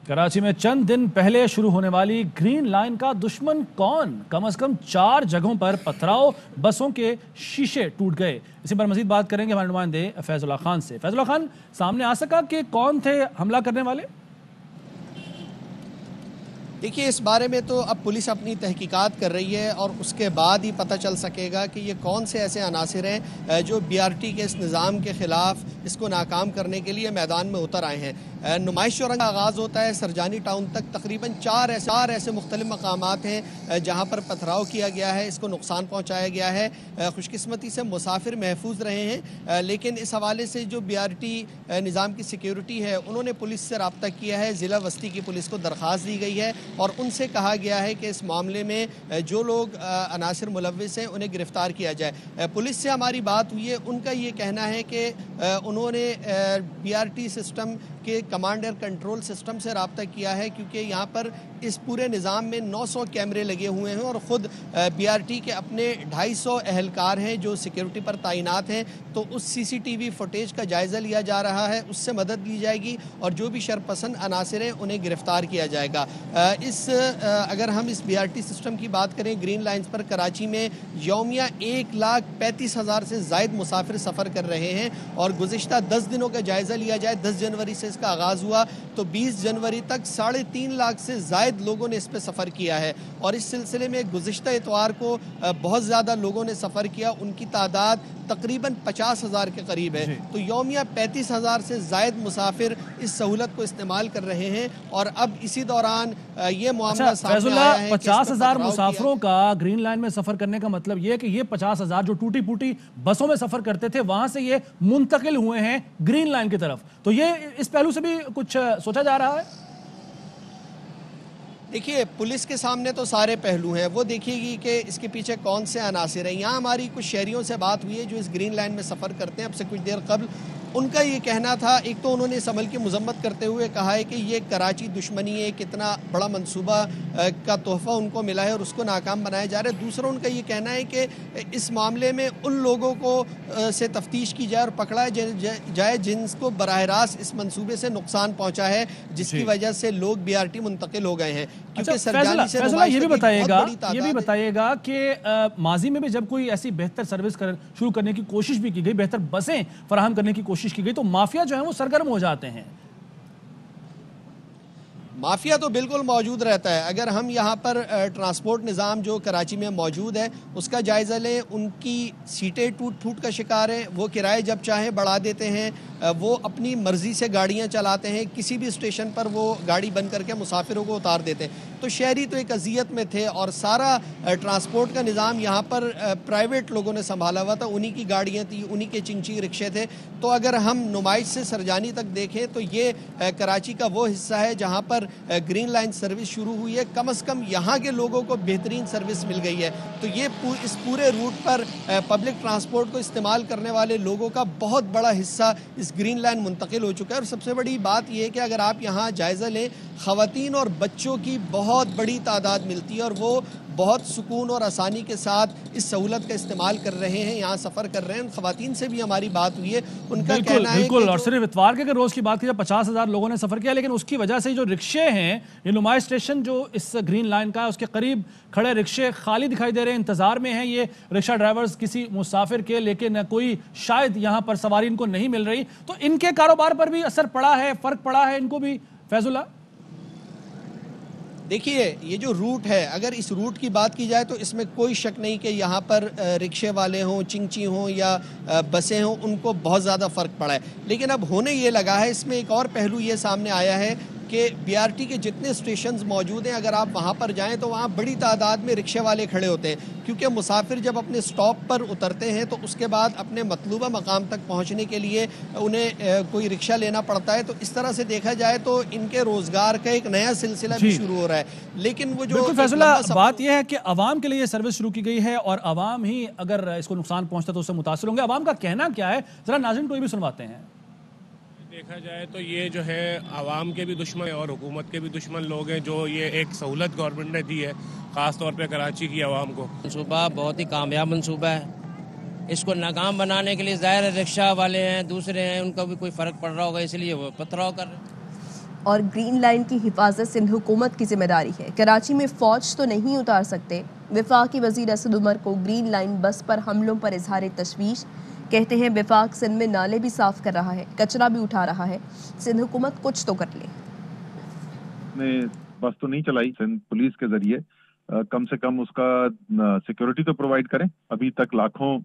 कराची में चंद दिन पहले शुरू होने वाली ग्रीन लाइन का दुश्मन कौन? कम से कम 4 जगहों पर पथराव, बसों के शीशे टूट गए। इसी पर मजीद बात करेंगे हमारे नुमाइंदे फैजुल्लाह खान से। फैजुल्लाह खान, सामने आ सका कि कौन थे हमला करने वाले? देखिए, इस बारे में तो अब पुलिस अपनी तहकीकात कर रही है और उसके बाद ही पता चल सकेगा कि ये कौन से ऐसे अनासिर हैं जो बीआरटी के इस निज़ाम के ख़िलाफ़ इसको नाकाम करने के लिए मैदान में उतर आए हैं। नुमाइश चौरंग का आगाज़ होता है सरजानी टाउन तक, तकरीबन चार ऐसे मुख्तलिफ मकामात हैं जहाँ पर पथराव किया गया है, इसको नुकसान पहुँचाया गया है। खुशकिस्मती से मुसाफिर महफूज रहे हैं, लेकिन इस हवाले से जो बीआरटी निज़ाम की सिक्योरिटी है उन्होंने पुलिस से रब्ता किया है। ज़िला वस्ती की पुलिस को दरख्वास्त दी गई है और उनसे कहा गया है कि इस मामले में जो लोग अनासिर मुलव्विस हैं उन्हें गिरफ्तार किया जाए। पुलिस से हमारी बात हुई है, उनका ये कहना है कि उन्होंने बीआरटी सिस्टम के कमांड एंड कंट्रोल सिस्टम से रब्ता किया है, क्योंकि यहाँ पर इस पूरे निज़ाम में 900 कैमरे लगे हुए हैं और ख़ुद बीआरटी के अपने 250 एहलकार हैं जो सिक्योरिटी पर तैनात हैं। तो उस सीसीटीवी फुटेज का जायज़ा लिया जा रहा है, उससे मदद ली जाएगी और जो भी शरपसंद अनासिर हैं उन्हें गिरफ्तार किया जाएगा। अगर हम इस बीआरटी सिस्टम की बात करें, ग्रीन लाइन्स पर कराची में यौमिया 1,35,000 से ज़ायद मुसाफिर सफ़र कर रहे हैं और गुज़िश्ता 10 दिनों का जायज़ा लिया जाए, 10 जनवरी से इसका आगाज़ हुआ तो 20 जनवरी तक 3.5 लाख से ज़ायद लोगों ने इस पर सफ़र किया है। और इस सिलसिले में गुज़िश्ता इतवार को बहुत ज़्यादा लोगों ने सफ़र किया, उनकी तादाद तकरीबन 50,000 के करीब है। तो यौमिया 35,000 से ज़ायद मुसाफिर इस सहूलत को इस्तेमाल कर रहे हैं और अब इसी दौरान ये मामला सामने आया है। 50,000 मुसाफिरों का ग्रीन लाइन में सफ़र करने का मतलब ये है कि ये 50,000 जो टूटी फूटी बसों में सफ़र करते थे वहां से ये मुंतकिल हुए हैं ग्रीन लाइन की तरफ। तो ये इस पहलू से भी कुछ सोचा जा रहा है? देखिए, पुलिस के सामने तो सारे पहलू हैं, वो देखिएगी कि इसके पीछे कौन से अनासिर हैं। यहाँ हमारी कुछ शहरियों से बात हुई है जो इस ग्रीन लाइन में सफ़र करते हैं अब से कुछ देर कबल। उनका ये कहना था, एक तो उन्होंने इस अमल की मजम्मत करते हुए कहा है कि ये कराची दुश्मनी है, कितना बड़ा मंसूबा का तोहफ़ा उनको मिला है और उसको नाकाम बनाया जा रहा है। दूसरा उनका ये कहना है कि इस मामले में उन लोगों को से तफ्तीश की जाए और पकड़ा जाए जिनको बराह रास्त इस मंसूबे से नुकसान पहुँचा है, जिसकी वजह से लोग बीआरटी मुंतकिल हो गए हैं। क्योंकि सरजानी से ये भी बताइएगा कि माजी में भी जब कोई ऐसी बेहतर सर्विस शुरू करने की कोशिश भी की गई, बेहतर बसें फराहम करने की कोशिश की गई, तो माफिया जो है वो सरगर्म हो जाते हैं। माफिया तो बिल्कुल मौजूद रहता है। अगर हम यहाँ पर ट्रांसपोर्ट निज़ाम जो कराची में मौजूद है उसका जायज़ा लें, उनकी सीटें टूट फूट का शिकार हैं, वो किराए जब चाहे बढ़ा देते हैं, वो अपनी मर्ज़ी से गाड़ियाँ चलाते हैं, किसी भी स्टेशन पर वो गाड़ी बंद करके मुसाफिरों को उतार देते हैं। तो शहरी तो एक अज़ियत में थे और सारा ट्रांसपोर्ट का निज़ाम यहाँ पर प्राइवेट लोगों ने संभाला हुआ था, उन्हीं की गाड़ियाँ थी, उन्हीं के चिंची रिक्शे थे। तो अगर हम नुमाइश से सरजानी तक देखें तो ये कराची का वो हिस्सा है जहाँ पर ग्रीन लाइन सर्विस शुरू हुई है। कम से कम यहाँ के लोगों को बेहतरीन सर्विस मिल गई है। तो ये इस पूरे रूट पर पब्लिक ट्रांसपोर्ट को इस्तेमाल करने वाले लोगों का बहुत बड़ा हिस्सा इस ग्रीन लाइन मुंतकिल हो चुका है। और सबसे बड़ी बात यह है कि अगर आप यहाँ जायज़ा लें, ख़वातीन और बच्चों की बहुत बड़ी तादाद मिलती है और वो बहुत सुकून और आसानी के साथ इस सहूलत का इस्तेमाल कर रहे हैं, यहाँ सफ़र कर रहे हैं। ख़वातीन से भी हमारी बात हुई है, उनका कहना है बिल्कुल। और सिर्फ इतवार के रोज़ की बात की, 50,000 लोगों ने सफ़र किया, लेकिन उसकी वजह से जो रिक्शे हैं, ये नुमाइश स्टेशन जो इस ग्रीन लाइन का है उसके करीब खड़े रिक्शे खाली दिखाई दे रहे हैं, इंतजार में हैं ये रिक्शा ड्राइवर्स किसी मुसाफिर के, लेकिन कोई शायद यहाँ पर सवारी इनको नहीं मिल रही। तो इनके कारोबार पर भी असर पड़ा है, फ़र्क पड़ा है इनको भी फैजुल्लाह? देखिए, ये जो रूट है, अगर इस रूट की बात की जाए तो इसमें कोई शक नहीं कि यहाँ पर रिक्शे वाले हों, चिंची हों या बसें हों, उनको बहुत ज़्यादा फ़र्क पड़ा है। लेकिन अब होने ये लगा है, इसमें एक और पहलू ये सामने आया है कि बीआरटी के जितने स्टेशंस मौजूद हैं, अगर आप वहाँ पर जाएं तो वहाँ बड़ी तादाद में रिक्शे वाले खड़े होते हैं, क्योंकि मुसाफिर जब अपने स्टॉप पर उतरते हैं तो उसके बाद अपने मतलूबा मकाम तक पहुँचने के लिए उन्हें कोई रिक्शा लेना पड़ता है। तो इस तरह से देखा जाए तो इनके रोज़गार का एक नया सिलसिला भी शुरू हो रहा है। लेकिन वो जो बात यह है कि अवाम के लिए ये सर्विस शुरू की गई है और अवाम ही अगर इसको नुकसान पहुँचता तो उससे मुतासिर होंगे। अवाम का कहना क्या है, ज़रा नाज़रीन को ये भी सुनवाते हैं। देखा जाए तो ये जो है आवाम के भी दुश्मन और हुकूमत के भी दुश्मन लोग हैं, जो ये एक सहूलत गवर्नमेंट ने दी है ख़ास तौर पे कराची की आवाम को। मनसूबा बहुत ही कामयाब मनसूबा है। इसको नाकाम बनाने के लिए ज़ाहिर रिक्शा वाले हैं, दूसरे हैं, उनका भी कोई फ़र्क पड़ रहा होगा, इसलिए वो पथराव कर रहे हैं। اور گرین لائن کی حفاظت سندھ حکومت کی ذمہ داری ہے. کراچی میں فوج تو نہیں اتار سکتے. وفاقی وزیر اسد عمر کو گرین لائن بس پر حملوں پر اظہار تشویش. کہتے ہیں وفاق سندھ میں نالے بھی صاف کر رہا ہے, کچرا بھی اٹھا رہا ہے. سندھ حکومت کچھ تو کر لے. نے بس تو نہیں چلائی سندھ پولیس کے ذریعے, کم سے کم اس کا سیکیورٹی تو پرووائڈ کریں. ابھی تک لاکھوں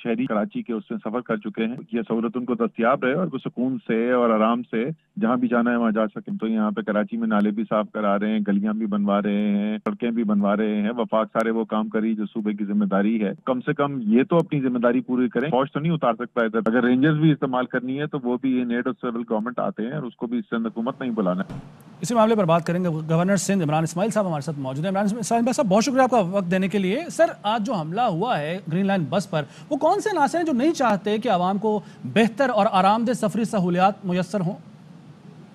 شہری کراچی کے اس سے سفر کر چکے ہیں. یہ سہولت ان کو دستیاب رہے اور وہ سکون سے اور آرام سے جہاں بھی جانا ہے وہاں جا سکیں. تو یہاں پہ کراچی میں نالے بھی صاف کرا رہے ہیں, گلیاں بھی بنوا رہے ہیں, سڑکیں بھی بنوا رہے ہیں. وفاق سارے وہ کام کری جو صوبے کی ذمہ داری ہے. کم سے کم یہ تو اپنی ذمہ داری پوری کریں. فوج تو نہیں اتار سکتا ادھر. اگر رینجرز بھی استعمال کرنی ہے تو وہ بھی ان ایڈ آف سول گورنمنٹ آتے ہیں اور اس کو بھی سندھ حکومت نہیں بلانا. اسی معاملے پر بات کریں گے. گورنر سندھ عمران اسماعیل صاحب ہمارے ساتھ موجود ہیں. عمران اسماعیل صاحب بہت شکریہ آپ کا وقت دینے کے لیے. سر, آج جو حملہ ہوا ہے گرین لائن بس پر, وہ کون سے عناصر ہیں جو نہیں چاہتے کہ عوام کو بہتر اور آرام دہ سفری سہولیات میسر ہوں؟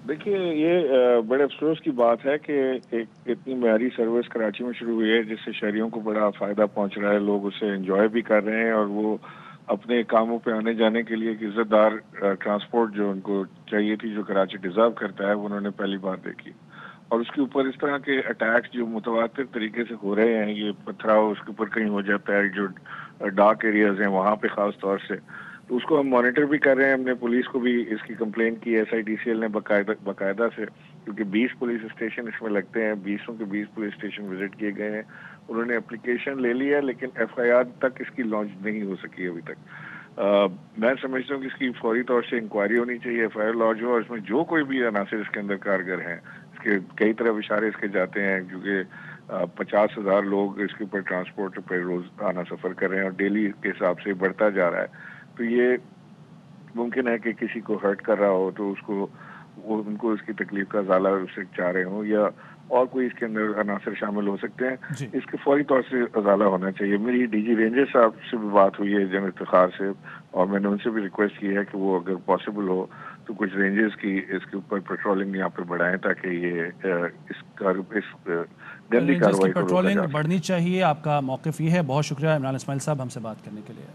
دیکھیے, یہ بڑے افسوس کی بات ہے کہ ایک اتنی معیاری سروس کراچی میں شروع ہوئی ہے جس سے شہریوں کو بڑا فائدہ پہنچ رہا ہے. لوگ اسے انجوائے بھی کر رہے ہیں اور وہ اپنے کاموں پہ آنے جانے کے لیے ایک عزت دار ٹرانسپورٹ جو ان کو چاہیے تھی, جو کراچی ڈیزرو کرتا ہے, وہ انہوں نے پہلی بار دیکھی. اور اس کے اوپر اس طرح کے اٹیکس جو متواتر طریقے سے ہو رہے ہیں, یہ پتھراؤ اس کے اوپر کہیں ہو جاتا ہے, جو ڈارک ایریاز ہیں وہاں پہ خاص طور سے, تو اس کو ہم مانیٹر بھی کر رہے ہیں. ہم نے پولیس کو بھی اس کی کمپلین کی, SIDCL نے باقاعدہ سے, کیونکہ 20 پولیس اسٹیشن اس میں لگتے ہیں, 20 کے 20 پولیس اسٹیشن وزٹ کیے گئے ہیں. انہوں نے اپلیکیشن لے لی ہے لیکن FIR تک اس کی لانچ نہیں ہو سکی ابھی تک. میں سمجھتا ہوں کہ اس کی فوری طور سے انکوائری ہونی چاہیے, FIR لانچ ہو, اور اس میں جو کوئی بھی عناصر اس کے اندر کارگر ہیں, اس کے کئی طرف اشارے اس کے جاتے ہیں, کیونکہ 50,000 لوگ اس کے اوپر ٹرانسپورٹ پہ روز آنا سفر کر رہے ہیں اور ڈیلی کے حساب سے بڑھتا جا رہا ہے. تو یہ ممکن ہے کہ کسی کو ہرٹ کر رہا ہو تو ان کو اس کی تکلیف کا ازالہ اس سے چاہ رہے ہوں, یا اور کوئی اس کے اندر عناصر شامل ہو سکتے ہیں. اس کے فوری طور سے ازالہ ہونا چاہیے. میری DG رینجر صاحب سے بھی بات ہوئی ہے جنرل افتخار سے, اور میں نے ان سے بھی ریکویسٹ کی ہے کہ وہ اگر پاسبل ہو تو کچھ رینجرز کی اس کے اوپر پیٹرولنگ یہاں پہ بڑھائیں تاکہ یہ اس گندی کارروائی کو روکا جا سکے. پیٹرولنگ بڑھنی چاہیے. آپ کا موقف یہ ہے. بہت شکریہ عمران اسماعیل صاحب ہم سے بات کرنے کے لیے.